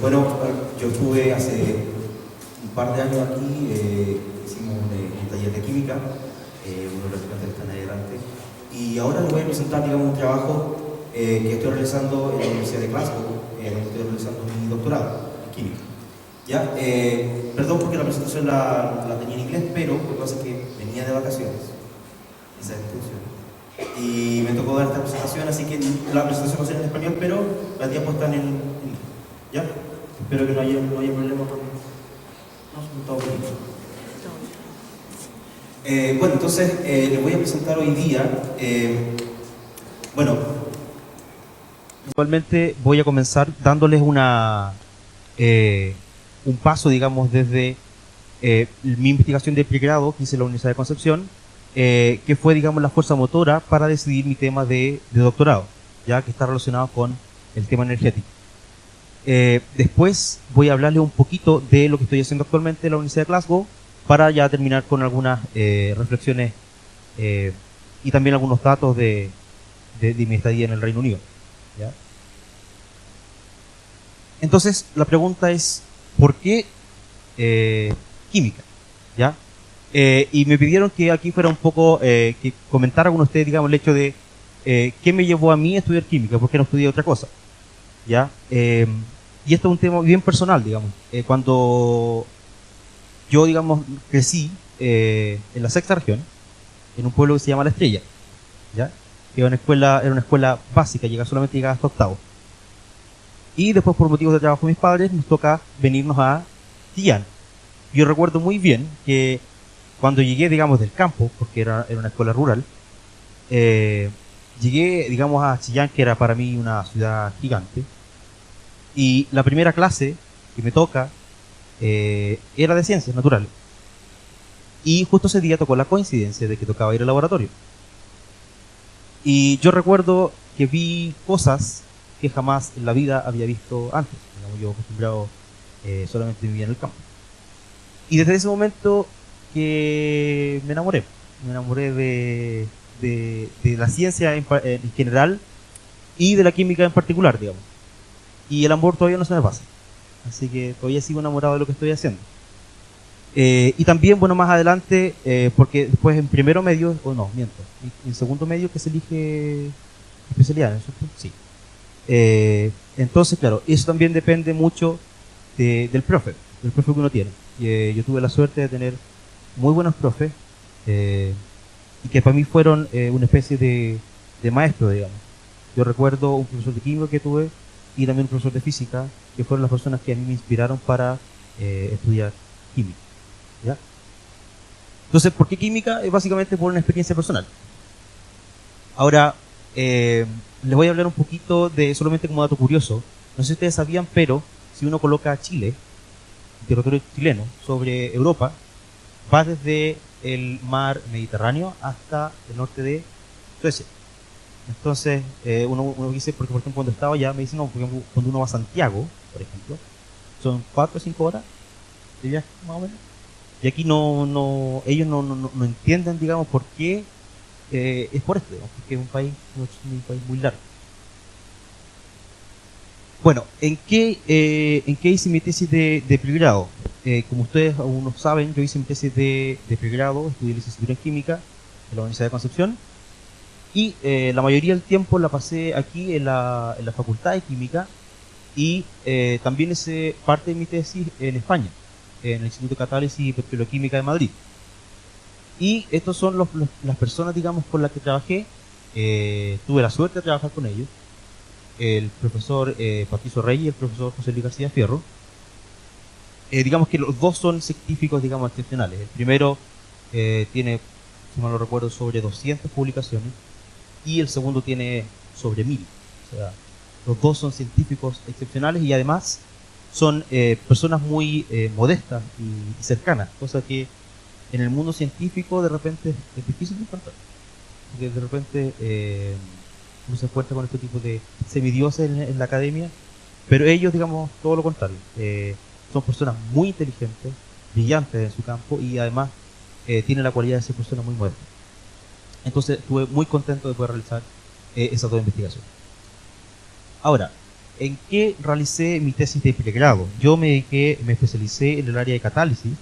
Bueno, yo estuve hace un par de años aquí, hicimos un taller de química, uno de los estudiantes que están ahí adelante, y ahora les voy a presentar, digamos, un trabajo que estoy realizando en la Universidad de Glasgow, donde estoy realizando mi doctorado en química. ¿Ya? Perdón porque la presentación la tenía en inglés, pero lo que pasa es que venía de vacaciones, esa es la intención. Y me tocó dar esta presentación, así que la presentación va a ser en español, pero las diapos están en inglés. ¿Ya? Espero que no haya problema con... No, todo bien. Bueno, entonces les voy a presentar hoy día, bueno, igualmente voy a comenzar dándoles un paso, digamos, desde mi investigación de pregrado que hice en la Universidad de Concepción, que fue, digamos, la fuerza motora para decidir mi tema de doctorado, ya que está relacionado con el tema energético. Después voy a hablarles un poquito de lo que estoy haciendo actualmente en la Universidad de Glasgow, para ya terminar con algunas reflexiones y también algunos datos de mi estadía en el Reino Unido. ¿Ya? Entonces, la pregunta es, ¿por qué química? ¿Ya? Y me pidieron que aquí fuera un poco, que comentara con ustedes, digamos, el hecho de qué me llevó a mí a estudiar química, por qué no estudié otra cosa. ¿Ya? Y esto es un tema bien personal, digamos. Cuando yo, digamos, crecí en la sexta región, en un pueblo que se llama La Estrella, ¿ya? Que era una escuela básica, solamente llegaba hasta octavo. Y después, por motivos de trabajo de mis padres, nos toca venirnos a Chillán. Yo recuerdo muy bien que cuando llegué, digamos, del campo, porque era una escuela rural, llegué, digamos, a Chillán, que era para mí una ciudad gigante, y la primera clase que me toca era de ciencias naturales. Y justo ese día tocó la coincidencia de que tocaba ir al laboratorio. Y yo recuerdo que vi cosas que jamás en la vida había visto antes. Digamos, yo acostumbrado solamente vivía en el campo. Y desde ese momento que me enamoré. Me enamoré de la ciencia en general y de la química en particular, digamos. Y el amor todavía no se me pasa. Así que todavía sigo enamorado de lo que estoy haciendo. Y también, bueno, más adelante, porque después en primero medio, o no, miento, en segundo medio que se elige especialidad, ¿no es cierto? Sí. Entonces, claro, eso también depende mucho del profe que uno tiene. Yo tuve la suerte de tener muy buenos profes, y que para mí fueron una especie de maestro, digamos. Yo recuerdo un profesor de química que tuve y también un profesor de física, que fueron las personas que a mí me inspiraron para estudiar química. ¿Ya? Entonces, ¿por qué química? Es básicamente por una experiencia personal. Ahora, les voy a hablar un poquito de, solamente como dato curioso, no sé si ustedes sabían, pero si uno coloca Chile, el territorio chileno, sobre Europa, va desde el mar Mediterráneo hasta el norte de Suecia. Entonces, uno dice, porque por ejemplo cuando estaba allá, me dicen, no, porque cuando uno va a Santiago, por ejemplo, son 4 o 5 horas de viaje, más o menos. Y aquí ellos no entienden, digamos, por qué es por esto, digamos, porque es un país muy largo. Bueno, ¿en qué hice mi tesis de pregrado? Como ustedes aún no saben, yo hice mi tesis de pregrado, estudié licenciatura en química en la Universidad de Concepción, y la mayoría del tiempo la pasé aquí en la Facultad de Química, y también hice parte de mi tesis en España, en el Instituto de Catálisis y Petroquímica de Madrid. Y estos son las personas, digamos, con las que trabajé. Tuve la suerte de trabajar con ellos. El profesor Patricio Reyes y el profesor José Luis García Fierro. Digamos que los dos son científicos, digamos, excepcionales. El primero tiene, si mal no recuerdo, sobre 200 publicaciones, y el segundo tiene sobre 1000. O sea, los dos son científicos excepcionales y además son personas muy modestas y cercanas, cosa que en el mundo científico de repente es difícil de encontrar, porque de repente uno se encuentra con este tipo de semidioses en la academia, pero ellos, digamos, todo lo contrario, son personas muy inteligentes, brillantes en su campo, y además tienen la cualidad de ser personas muy modestas. Entonces estuve muy contento de poder realizar esas dos investigaciones. Ahora, ¿en qué realicé mi tesis de pregrado? Yo me especialicé en el área de catálisis,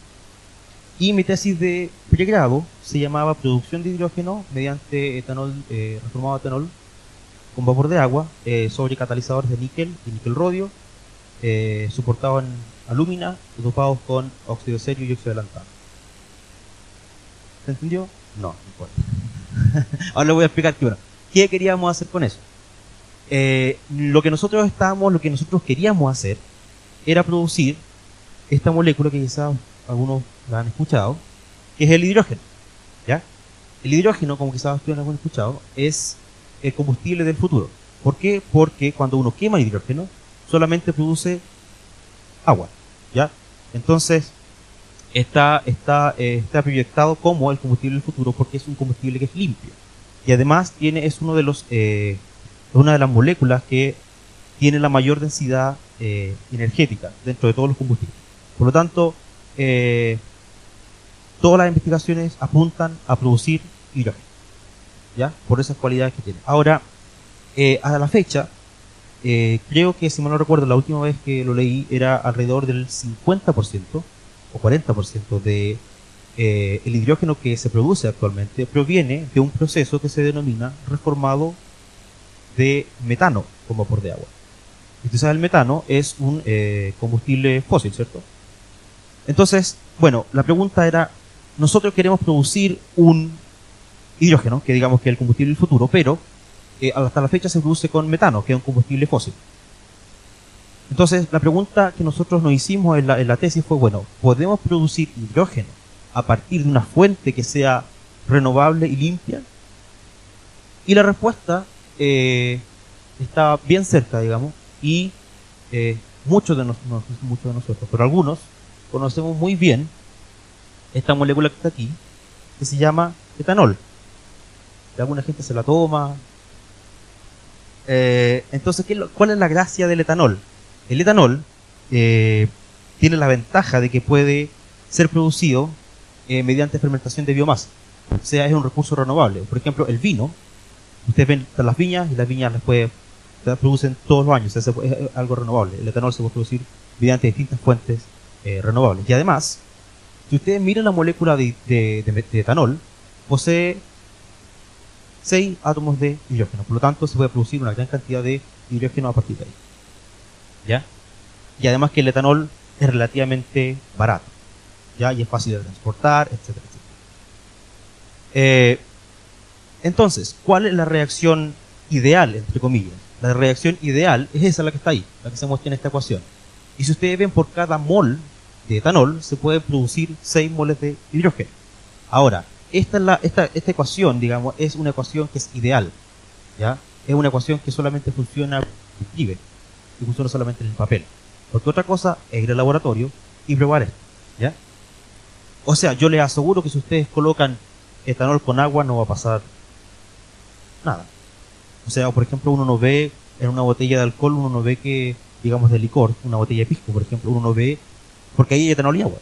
y mi tesis de pregrado se llamaba Producción de hidrógeno mediante etanol, reformado a etanol con vapor de agua, sobre catalizadores de níquel y níquel rodio, soportados en alúmina, dopados con óxido de serio y óxido de lantano. ¿Se entendió? No, no importa. Ahora le voy a explicar qué queríamos hacer con eso. Lo que nosotros queríamos hacer era producir esta molécula que quizás algunos la han escuchado, que es el hidrógeno. ¿Ya? El hidrógeno, como quizás ustedes lo han escuchado, es el combustible del futuro. ¿Por qué? Porque cuando uno quema hidrógeno, solamente produce agua. ¿Ya? Entonces, está proyectado como el combustible del futuro porque es un combustible que es limpio. Y además es una de las moléculas que tiene la mayor densidad energética dentro de todos los combustibles. Por lo tanto, todas las investigaciones apuntan a producir hidrógeno, ¿ya? Por esas cualidades que tiene. Ahora, a la fecha, creo que, si mal no recuerdo, la última vez que lo leí era alrededor del 50% o 40% de el hidrógeno que se produce actualmente proviene de un proceso que se denomina reformado de metano con vapor de agua. Entonces, el metano es un combustible fósil, ¿cierto? Entonces, bueno, la pregunta era, nosotros queremos producir un hidrógeno, que digamos que es el combustible del futuro, pero hasta la fecha se produce con metano, que es un combustible fósil. Entonces, la pregunta que nosotros nos hicimos en la tesis fue, bueno, ¿podemos producir hidrógeno a partir de una fuente que sea renovable y limpia? Y la respuesta está bien cerca, digamos, y muchos de nosotros, pero algunos, conocemos muy bien esta molécula que está aquí, que se llama etanol. Alguna gente se la toma. Entonces, ¿cuál es la gracia del etanol? El etanol tiene la ventaja de que puede ser producido mediante fermentación de biomasa. O sea, es un recurso renovable. Por ejemplo, el vino, ustedes ven las viñas, y las viñas las producen todos los años. O sea, es algo renovable. El etanol se puede producir mediante distintas fuentes renovables. Y además, si ustedes miran la molécula de etanol, posee 6 átomos de hidrógeno. Por lo tanto, se puede producir una gran cantidad de hidrógeno a partir de ahí. ¿Ya? Y además que el etanol es relativamente barato, ¿ya? Y es fácil de transportar, etcétera, etcétera. Entonces, ¿cuál es la reacción ideal, entre comillas? La reacción ideal es esa, la que está ahí, la que se muestra en esta ecuación. Y si ustedes ven, por cada mol de etanol se puede producir 6 moles de hidrógeno. Ahora, esta ecuación, digamos, es una ecuación que es ideal, ¿ya? Es una ecuación que solamente funciona en escribe, y funciona solamente en el papel. Porque otra cosa es ir al laboratorio y probar esto, ¿ya? O sea, yo les aseguro que si ustedes colocan etanol con agua no va a pasar nada. O sea, por ejemplo, uno no ve en una botella de alcohol, uno no ve que, digamos, de licor, una botella de pisco, por ejemplo, uno no ve, porque ahí hay etanol y agua,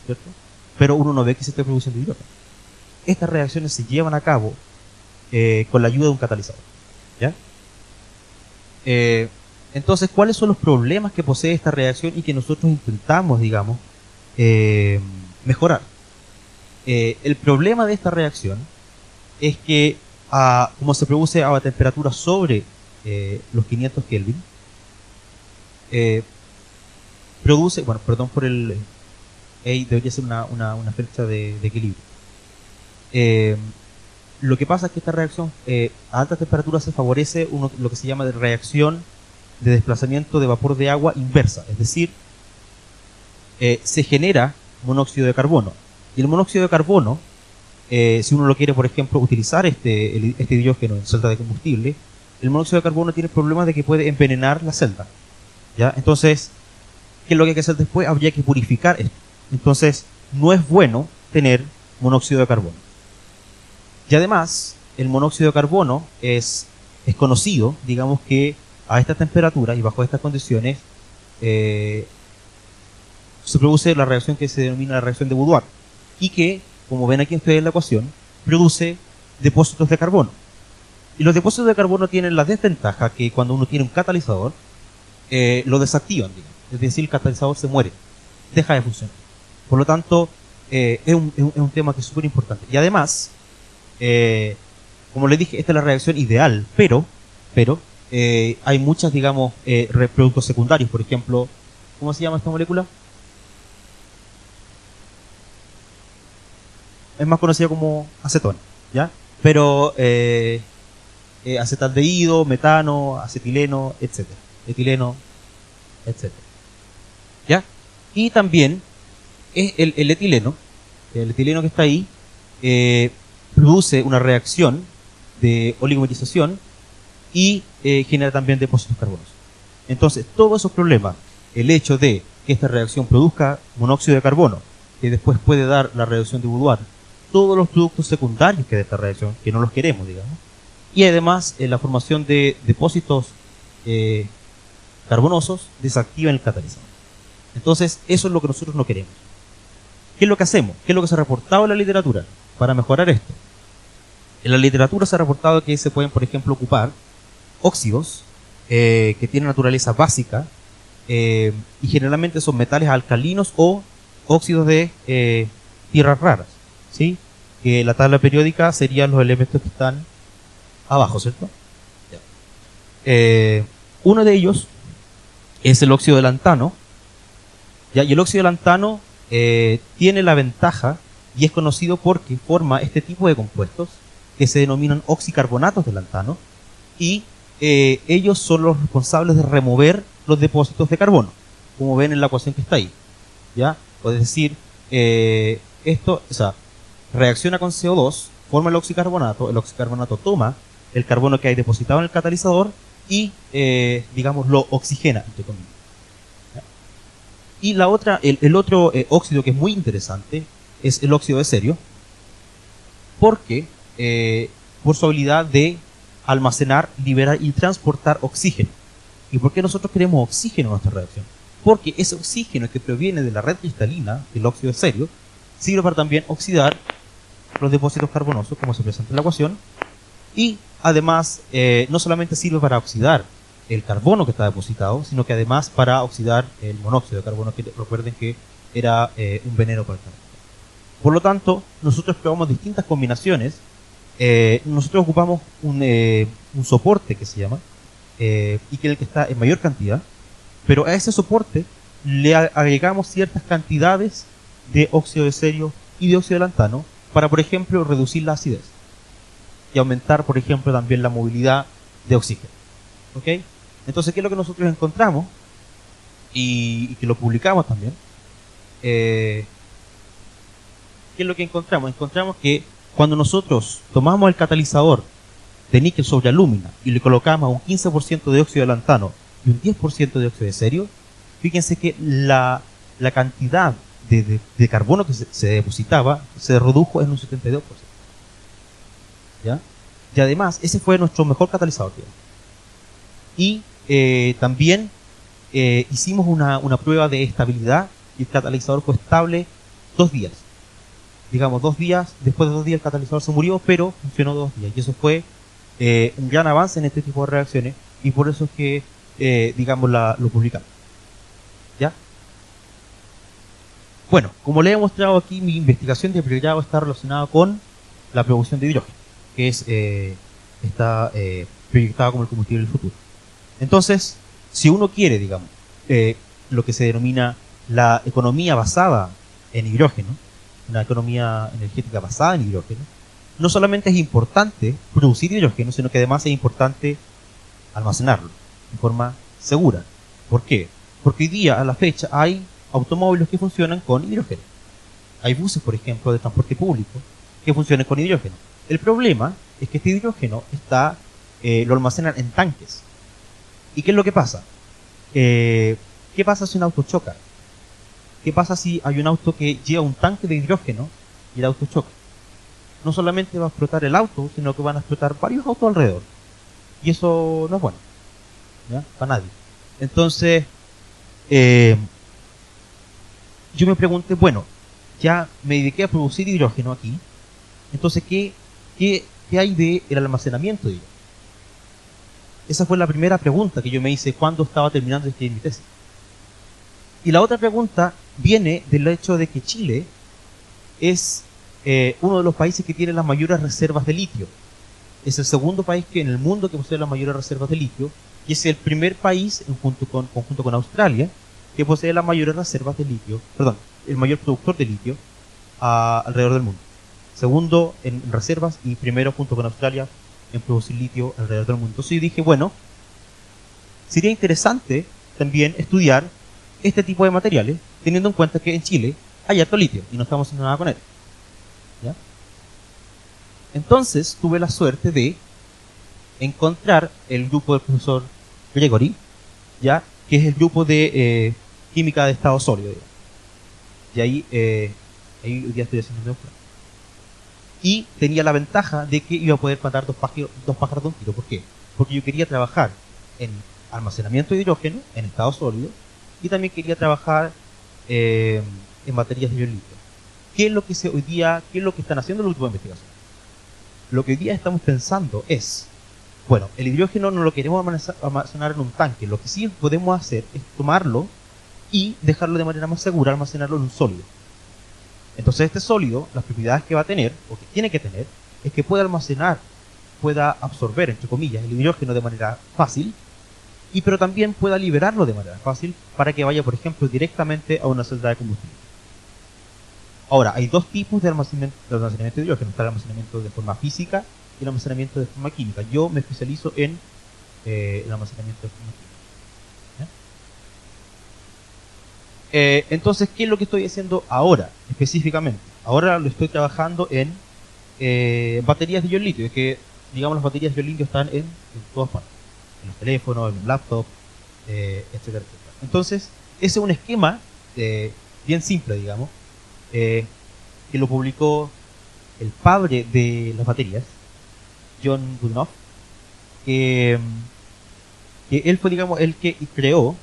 ¿cierto? Pero uno no ve que se esté produciendo hidrógeno. Estas reacciones se llevan a cabo con la ayuda de un catalizador, ¿ya? Entonces, ¿cuáles son los problemas que posee esta reacción y que nosotros intentamos, digamos, mejorar? El problema de esta reacción es que, como se produce a temperatura sobre los 500 Kelvin, produce, bueno, perdón por el debería ser una flecha de equilibrio. Lo que pasa es que esta reacción a alta temperatura se favorece lo que se llama de reacción de desplazamiento de vapor de agua inversa, es decir, se genera monóxido de carbono. Y el monóxido de carbono, si uno lo quiere, por ejemplo, utilizar este hidrógeno en celda de combustible, el monóxido de carbono tiene problemas de que puede envenenar la celda, ¿ya? Entonces, ¿qué es lo que hay que hacer después? Habría que purificar esto. Entonces, no es bueno tener monóxido de carbono. Y además, el monóxido de carbono es conocido, digamos que a esta temperatura y bajo estas condiciones se produce la reacción que se denomina la reacción de Boudoir, y que, como ven aquí ustedes en la ecuación, produce depósitos de carbono. Y los depósitos de carbono tienen la desventaja que cuando uno tiene un catalizador, lo desactivan, digamos. Es decir, el catalizador se muere, deja de funcionar. Por lo tanto, es un tema que es súper importante. Y además, como les dije, esta es la reacción ideal, pero hay muchas, digamos, productos secundarios. Por ejemplo, ¿cómo se llama esta molécula? Es más conocida como acetona, ¿ya? Pero acetaldehído, metano, acetileno, etcétera, etileno, etcétera, ¿ya? Y también el etileno que está ahí, produce una reacción de oligomerización y genera también depósitos carbonosos. Entonces, todos esos problemas, el hecho de que esta reacción produzca monóxido de carbono, que después puede dar la reacción de Boudoir, todos los productos secundarios que de esta reacción, que no los queremos, digamos, y además la formación de depósitos carbonosos desactivan el catalizador. Entonces, eso es lo que nosotros no queremos. ¿Qué es lo que hacemos? ¿Qué es lo que se ha reportado en la literatura para mejorar esto? En la literatura se ha reportado que se pueden, por ejemplo, ocupar óxidos que tienen naturaleza básica y generalmente son metales alcalinos o óxidos de tierras raras, ¿sí? Que la tabla periódica serían los elementos que están abajo, ¿cierto? Uno de ellos es el óxido de lantano, ¿ya? Y el óxido de lantano tiene la ventaja y es conocido porque forma este tipo de compuestos que se denominan oxicarbonatos de lantano y ellos son los responsables de remover los depósitos de carbono, como ven en la ecuación que está ahí, ¿ya? O es decir, esto, o sea, reacciona con CO2, forma el oxicarbonato toma el carbono que hay depositado en el catalizador y, digamos, lo oxigena, entre comillas. ¿Ya? Y la otra, el otro óxido que es muy interesante es el óxido de cerio, porque por su habilidad de almacenar, liberar y transportar oxígeno. ¿Y por qué nosotros queremos oxígeno en nuestra reacción? Porque ese oxígeno que proviene de la red cristalina, el óxido de cerio, sirve para también oxidar los depósitos carbonosos, como se presenta en la ecuación, y además no solamente sirve para oxidar el carbono que está depositado, sino que además para oxidar el monóxido de carbono, que recuerden que era un veneno para el carbono. Por lo tanto, nosotros probamos distintas combinaciones. Nosotros ocupamos un soporte que se llama, y que es el que está en mayor cantidad, pero a ese soporte le agregamos ciertas cantidades de óxido de cerio y de óxido de lantano para, por ejemplo, reducir la acidez y aumentar, por ejemplo, también la movilidad de oxígeno. ¿Ok? Entonces, ¿qué es lo que nosotros encontramos? Y que lo publicamos también. ¿Qué es lo que encontramos? Encontramos que cuando nosotros tomamos el catalizador de níquel sobre alúmina y le colocamos un 15% de óxido de lantano y un 10% de óxido de cerio, fíjense que la cantidad de carbono que se depositaba se redujo en un 72%. ¿Ya? Y además, ese fue nuestro mejor catalizador, digamos. Y también hicimos una prueba de estabilidad y el catalizador fue estable 2 días. Digamos, 2 días, después de 2 días el catalizador se murió, pero funcionó 2 días. Y eso fue un gran avance en este tipo de reacciones y por eso es que, digamos, lo publicamos. ¿Ya? Bueno, como les he mostrado aquí, mi investigación de pregrado está relacionada con la producción de hidrógeno, que está proyectada como el combustible del futuro. Entonces, si uno quiere, digamos, lo que se denomina la economía basada en hidrógeno, una economía energética basada en hidrógeno, no solamente es importante producir hidrógeno, sino que además es importante almacenarlo de forma segura. ¿Por qué? Porque hoy día, a la fecha, hay automóviles que funcionan con hidrógeno. Hay buses, por ejemplo, de transporte público que funcionan con hidrógeno. El problema es que este hidrógeno lo almacenan en tanques. ¿Y qué es lo que pasa? ¿Qué pasa si un auto choca? ¿Qué pasa si hay un auto que lleva un tanque de hidrógeno y el auto choca? No solamente va a explotar el auto, sino que van a explotar varios autos alrededor. Y eso no es bueno, ¿ya? Para nadie. Entonces, yo me pregunté, bueno, ya me dediqué a producir hidrógeno aquí, entonces, ¿qué hay del almacenamiento de hidrógeno? Esa fue la primera pregunta que yo me hice cuando estaba terminando de escribir mi tesis. Y la otra pregunta viene del hecho de que Chile es uno de los países que tiene las mayores reservas de litio. Es el segundo país que en el mundo que posee las mayores reservas de litio, y es el primer país, junto con Australia, que posee las mayores reservas de litio, perdón, el mayor productor de litio alrededor del mundo. Segundo en reservas y primero junto con Australia en producir litio alrededor del mundo. Entonces yo dije, bueno, sería interesante también estudiar este tipo de materiales, teniendo en cuenta que en Chile hay harto litio y no estamos haciendo nada con él. ¿Ya? Entonces tuve la suerte de encontrar el grupo del profesor Gregory, ¿ya? Que es el grupo de química de estado sólido. Digamos. Y ahí hoy día estoy haciendo un doctorado. Y tenía la ventaja de que iba a poder matar dos pájaros de un tiro. ¿Por qué? Porque yo quería trabajar en almacenamiento de hidrógeno en estado sólido y también quería trabajar en baterías de ion litio. ¿Qué es lo que qué es lo que están haciendo los grupos de investigación? Lo que hoy día estamos pensando es, bueno, el hidrógeno no lo queremos almacenar en un tanque. Lo que sí podemos hacer es tomarlo y dejarlo de manera más segura, almacenarlo en un sólido. Entonces este sólido, las propiedades que va a tener, o que tiene que tener, es que pueda almacenar, pueda absorber, entre comillas, el hidrógeno de manera fácil, pero también pueda liberarlo de manera fácil para que vaya, por ejemplo, directamente a una celda de combustible. Ahora, hay dos tipos de almacenamiento de hidrógeno. Está el almacenamiento de forma física y el almacenamiento de forma química. Yo me especializo en el almacenamiento de forma química. Entonces, ¿qué es lo que estoy haciendo ahora, específicamente? Ahora lo estoy trabajando en baterías de ion litio. Es que, digamos, las baterías de ion litio están en todas partes. En los teléfonos, en un laptop, etcétera, etcétera. Entonces, ese es un esquema bien simple, digamos, que lo publicó el padre de las baterías, John Goodenough, que él fue, digamos, el que creó,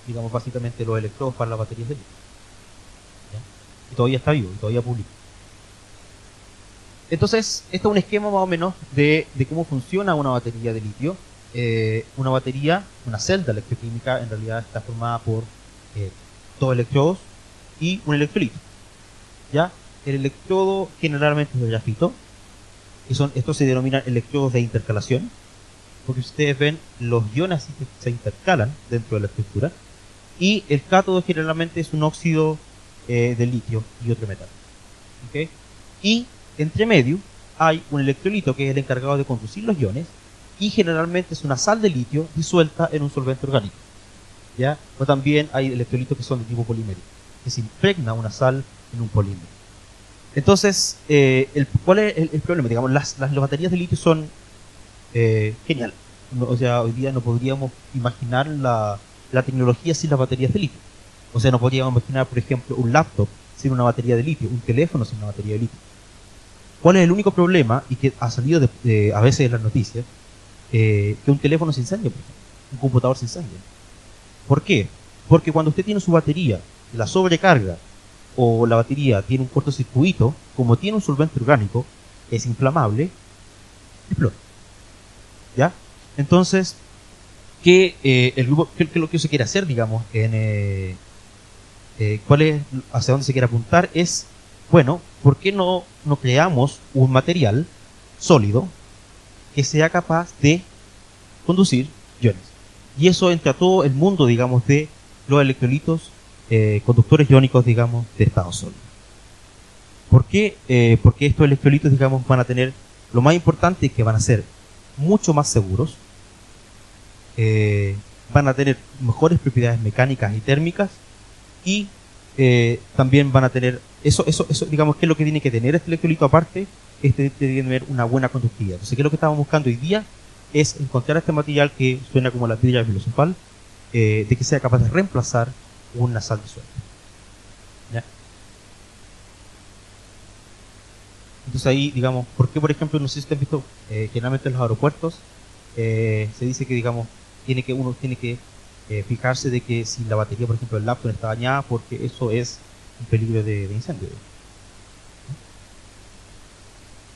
digamos, básicamente los electrodos para las baterías de litio. ¿Ya? Y todavía está vivo, y todavía publica. Entonces, este es un esquema más o menos de cómo funciona una batería de litio. Una batería, una celda electroquímica, en realidad está formada por dos electrodos y un electrolito. ¿Ya? El electrodo generalmente es de grafito, estos se denominan electrodos de intercalación, porque si ustedes ven, los iones se intercalan dentro de la estructura, y el cátodo generalmente es un óxido de litio y otro metal. ¿Okay? Y entre medio hay un electrolito que es el encargado de conducir los iones, y generalmente es una sal de litio disuelta en un solvente orgánico. ¿Ya? O también hay electrolitos que son de tipo polimérico, que se impregna una sal en un polímero. Entonces, ¿cuál es el problema? Digamos, las baterías de litio son genial. O sea, hoy día no podríamos imaginar la tecnología sin las baterías de litio. O sea, no podríamos imaginar, por ejemplo, un laptop sin una batería de litio, un teléfono sin una batería de litio. ¿Cuál es el único problema? Y que ha salido a veces en las noticias, que un teléfono se incendia, por ejemplo, un computador se incendia. ¿Por qué? Porque cuando usted tiene su batería, la sobrecarga, o la batería tiene un cortocircuito, como tiene un solvente orgánico, es inflamable, explota. ¿Ya? Entonces, ¿qué es lo que se quiere hacer, digamos, hacia dónde se quiere apuntar? Es, bueno, ¿por qué no creamos un material sólido que sea capaz de conducir iones? Y eso entra a todo el mundo, digamos, de los electrolitos conductores iónicos, digamos, de estado sólido. ¿Por qué? Porque estos electrolitos, digamos, van a tener, lo más importante es que van a ser mucho más seguros, van a tener mejores propiedades mecánicas y térmicas, y también van a tener, eso digamos, ¿qué es lo que tiene que tener este electrolito? Aparte, tiene que tener una buena conductividad. Entonces, ¿qué es lo que estamos buscando hoy día? Es encontrar este material que suena como la piedra filosofal, de que sea capaz de reemplazar una sal de suelo. ¿Ya? Entonces ahí, digamos, ¿por qué, por ejemplo, no sé si ustedes han visto, generalmente en los aeropuertos, se dice que, digamos, uno tiene que fijarse de que si la batería, por ejemplo, del laptop está dañada, porque eso es un peligro de incendio.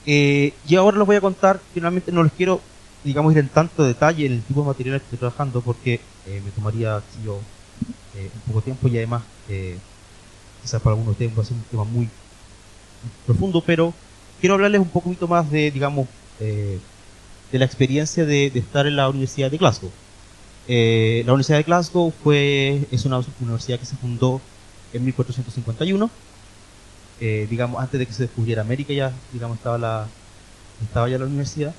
Y ahora les voy a contar, finalmente no les quiero digamos, ir en tanto detalle en el tipo de material que estoy trabajando porque me tomaría si yo, un poco tiempo y además quizás para algunos de ustedes va a ser un tema muy profundo, pero quiero hablarles un poquito más de, digamos, de la experiencia de estar en la Universidad de Glasgow. La Universidad de Glasgow es una universidad que se fundó en 1451, digamos, antes de que se descubriera América ya, digamos, estaba ya la universidad.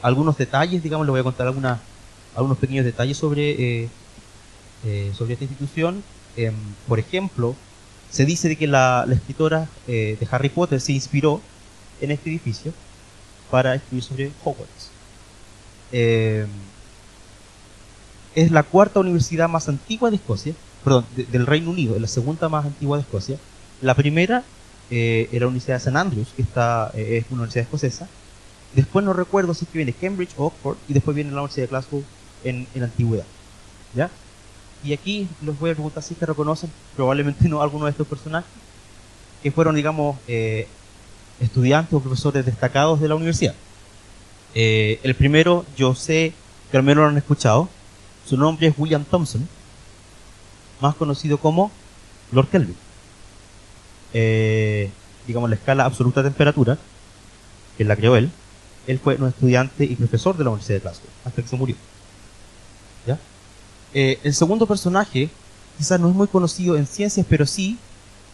Algunos detalles, digamos, les voy a contar algunos pequeños detalles sobre esta institución. Por ejemplo, se dice de que la escritora de Harry Potter se inspiró en este edificio para escribir sobre Hogwarts. Es la cuarta universidad más antigua de Escocia, perdón, del Reino Unido, es la segunda más antigua de Escocia. La primera es la Universidad de St. Andrews, que es una universidad escocesa. Después no recuerdo si es que viene Cambridge o Oxford, y después viene la Universidad de Glasgow en la antigüedad. ¿Ya? Y aquí los voy a preguntar si es que reconocen, probablemente no, algunos de estos personajes, que fueron, digamos, estudiantes o profesores destacados de la universidad. El primero, yo sé que al menos lo han escuchado, su nombre es William Thomson, más conocido como Lord Kelvin. Digamos, la escala absoluta de temperatura, que la creó él fue un estudiante y profesor de la Universidad de Glasgow, hasta que se murió. ¿Ya? El segundo personaje, quizás no es muy conocido en ciencias, pero sí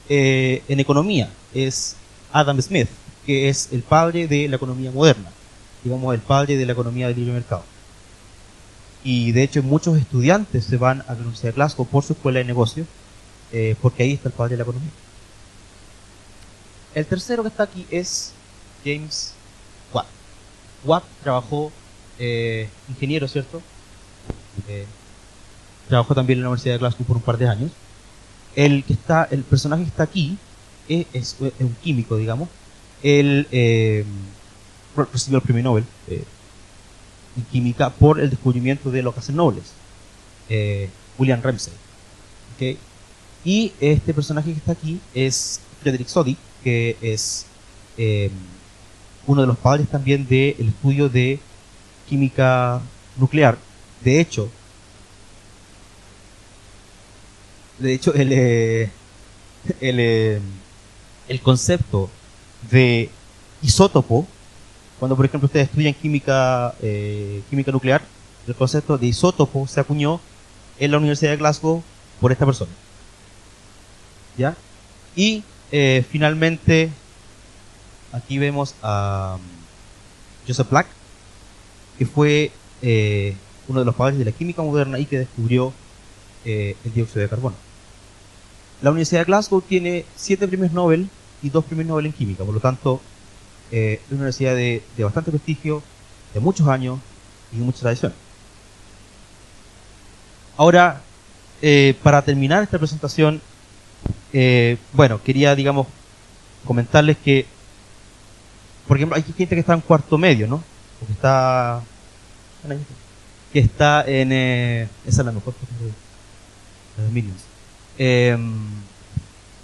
en economía, es Adam Smith, que es el padre de la economía moderna, digamos, el padre de la economía del libre mercado. Y de hecho muchos estudiantes se van a la Universidad de Glasgow por su escuela de negocios, porque ahí está el padre de la economía. El tercero que está aquí es James Watt. Watt trabajó, ingeniero, ¿cierto? Trabajó también en la Universidad de Glasgow por un par de años. El personaje que está aquí es un químico, digamos. Él recibió el premio Nobel en química por el descubrimiento de los gases nobles, William Ramsay. ¿Okay? Y este personaje que está aquí es Frederick Soddy, que es uno de los padres también del estudio de química nuclear. De hecho, el concepto de isótopo, cuando por ejemplo ustedes estudian química nuclear, el concepto de isótopo se acuñó en la Universidad de Glasgow por esta persona. ¿Ya? Y finalmente aquí vemos a Joseph Black, que fue uno de los padres de la química moderna y que descubrió el dióxido de carbono. La Universidad de Glasgow tiene 7 premios Nobel y 2 premios Nobel en química, por lo tanto es una universidad de bastante prestigio, de muchos años y de mucha tradición. Ahora, para terminar esta presentación, bueno, quería, digamos, comentarles que, por ejemplo, hay gente que está en cuarto medio, ¿no? O que está en... esa es la mejor foto de Millions. Que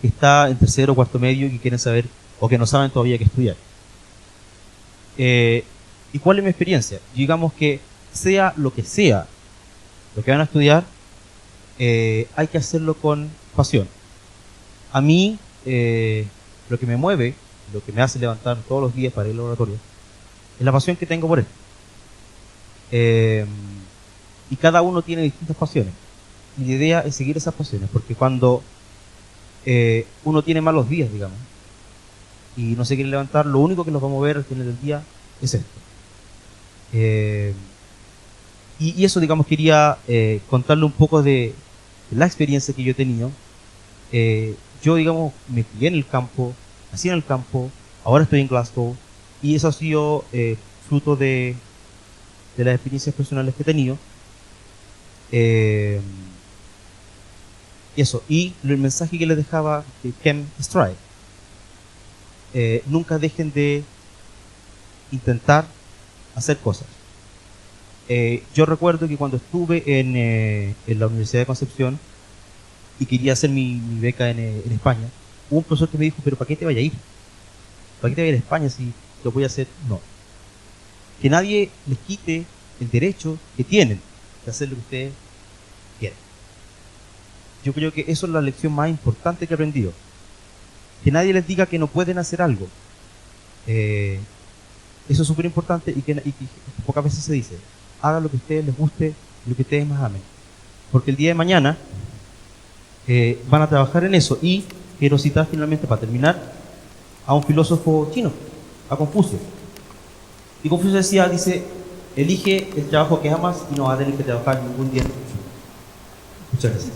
está en tercero o cuarto medio y que quieren saber, o que no saben todavía qué estudiar. ¿Y cuál es mi experiencia? Digamos que sea lo que van a estudiar, hay que hacerlo con pasión. A mí, lo que me mueve, lo que me hace levantar todos los días para ir al laboratorio, es la pasión que tengo por esto. Y cada uno tiene distintas pasiones. Y la idea es seguir esas pasiones, porque cuando uno tiene malos días, digamos, y no se quiere levantar, lo único que nos va a mover al final del día es esto. Y eso, digamos, quería contarle un poco de la experiencia que yo he tenido. Yo, digamos, me crié en el campo, nací en el campo, ahora estoy en Glasgow, y eso ha sido fruto de las experiencias personales que he tenido. Y eso, y el mensaje que les dejaba de Ken Stride, nunca dejen de intentar hacer cosas. Yo recuerdo que cuando estuve en la Universidad de Concepción y quería hacer mi beca en España, hubo un profesor que me dijo, pero ¿para qué te vaya a ir? ¿Para qué te vaya a ir a España si lo voy a hacer? No. Que nadie les quite el derecho que tienen de hacer lo que ustedes quieren. Yo creo que eso es la lección más importante que he aprendido. Que nadie les diga que no pueden hacer algo. Eso es súper importante y que pocas veces se dice. Hagan lo que a ustedes les guste, lo que ustedes más amen. Porque el día de mañana van a trabajar en eso. Y quiero citar finalmente, para terminar, a un filósofo chino, a Confucio. Y Confucio dice, elige el trabajo que amas y no vas a tener que trabajar ningún día. Muchas gracias.